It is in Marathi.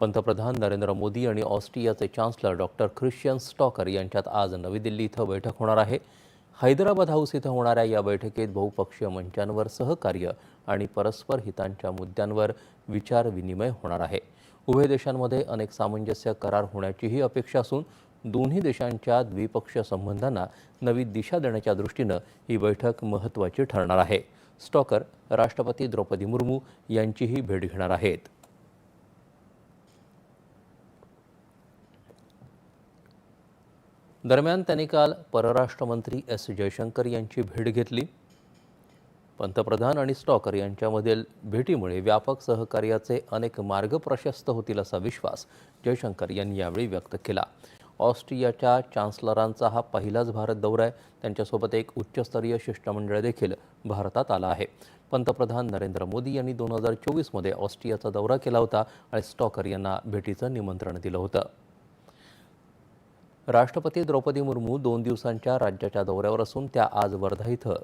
पंतप्रधान नरेंद्र मोदी आणि ऑस्ट्रियाचे चान्सलर डॉक्टर ख्रिश्चियन स्टॉकर यांच्यात आज नवी दिल्ली इथं बैठक होणार आहे. हैदराबाद हाऊस इथं होणाऱ्या या बैठकीत बहुपक्षीय मंचांवर सहकार्य आणि परस्पर हितांच्या मुद्द्यांवर विचारविनिमय होणार आहे. उभय देशांमध्ये अनेक सामंजस्य करार होण्याचीही अपेक्षा असून दोन्ही देशांच्या द्विपक्षीय संबंधांना नवी दिशा देण्याच्या दृष्टीनं ही बैठक महत्त्वाची ठरणार आहे. स्टॉकर राष्ट्रपती द्रौपदी मुर्मू यांचीही भेट घेणार आहेत. दरम्यान त्यांनी काल परराष्ट्र मंत्री एस जयशंकर यांची भेट घेतली. पंतप्रधान आणि स्टॉकर यांच्यामधील भेटीमुळे व्यापक सहकार्याचे अनेक मार्ग प्रशस्त होतील असा विश्वास जयशंकर यांनी यावेळी व्यक्त केला. ऑस्ट्रियाच्या चान्सलरांचा हा पहिलाच भारत दौरा आहे. त्यांच्यासोबत एक उच्चस्तरीय शिष्टमंडळ देखील भारतात आला आहे. पंतप्रधान नरेंद्र मोदी यांनी 2024मध्ये ऑस्ट्रियाचा दौरा केला होता आणि स्टॉकर यांना भेटीचं निमंत्रण दिलं होतं. राष्ट्रपती द्रौपदी मुर्मू 2 दिवसांच्या राज्याच्या दौऱ्यावर असून त्या आज वर्धा इथं